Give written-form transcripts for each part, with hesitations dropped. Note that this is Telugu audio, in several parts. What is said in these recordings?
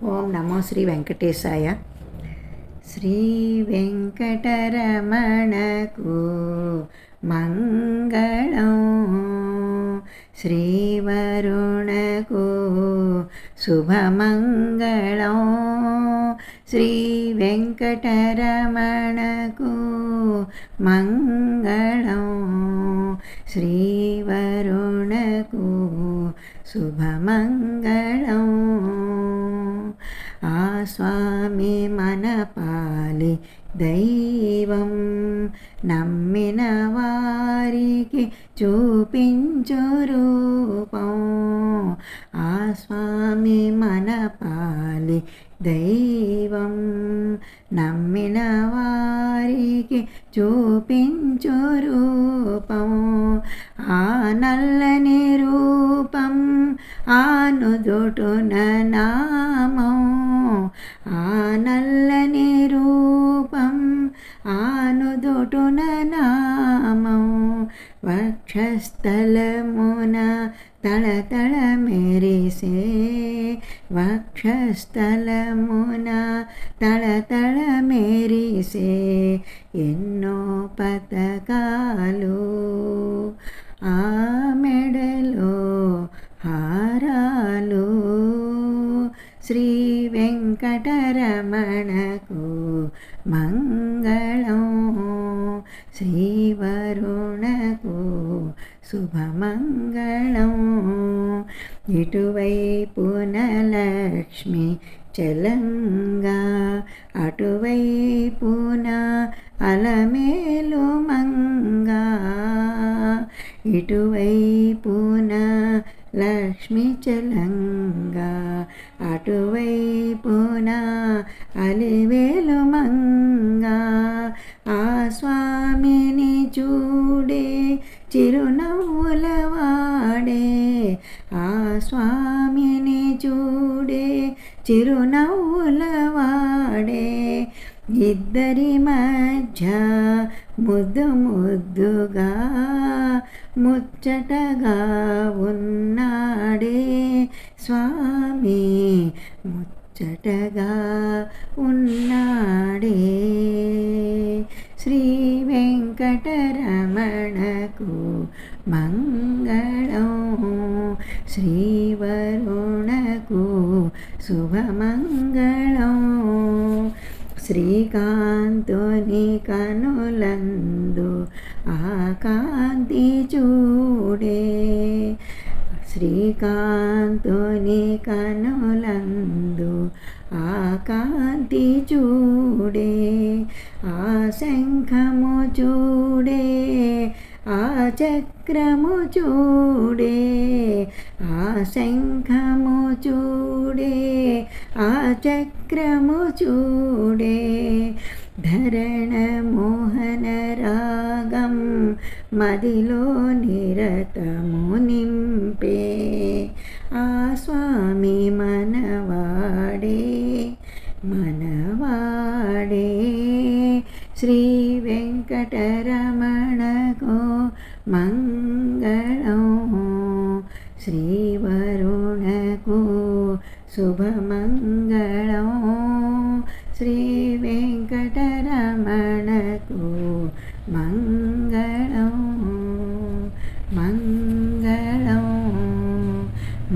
ఓం నమో శ్రీ వెంకటేశాయ. శ్రీ వెంకటరమణకు మంగళం, శ్రీవరుణకు శుభమంగళం. శ్రీ వెంకటరమణకు మంగళం, శ్రీవరుణకు శుభమంగళం. ఆ స్వామి మన పాలి దైవం, నమ్మిన వారికి చూపించు రూపం. ఆ స్వామి మన పాలి దైవం, నమ్మిన వారికి చూపించు రూపం. ఆ నల్లని రూపం, ఆ నుదుటున నామం. ఆ నల్లని రూపం, ఆ నుదుటున నామం. వక్షస్థలమున తళతళ మెరిసే, వక్షస్థలమున తళతళ మెరిసే ఎన్నో పతకాలు. ఆ మెడలో హారాలు. శ్రీ వెంకటరమణకు మంగళం, శ్రీవరుణకు శుభమంగళం. ఇటువైపున లక్ష్మి చలంగా, అటువైపున అలమేలు మంగా. ఇటువైపున లక్ష్మి చలంగా, అటువైపున అలివేలు మంగా. ఆ స్వామిని చూడే చిరునవ్వుల వాడే, ఆ స్వామిని చూడే చిరునవ్వుల వాడే. ఇద్దరి మధ్య ముద్దు ముద్దుగా ముచ్చటగా ఉన్నాడే స్వామి, ముచ్చటగా ఉన్నాడే. శ్రీ వెంకటరమణకు మంగళం, శ్రీవరుణకు శుభమంగళం. శ్రీకాంతుని కనులందు ఆ కాంతి చూడే, శ్రీకాంతుని కనులందు ఆ కాంతి చూడే. ఆ శంఖము చూడే, ఆ చక్రము చూడే, ఆ శంఖము చూడే, ఆ చక్రము చూడే. ధరణ మోహన రాగం మదిలో నిరతము నింపే, ఆ స్వామి మనవాడే, మనవాడే. శ్రీ వెంకటరమణకు మంగళం, శ్రీవరుణకు శుభమంగళం. శ్రీ వెంకటరమణకు మంగళం, మంగళం,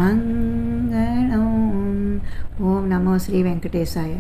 మంగళం. ఓం నమో శ్రీ వెంకటేశాయ.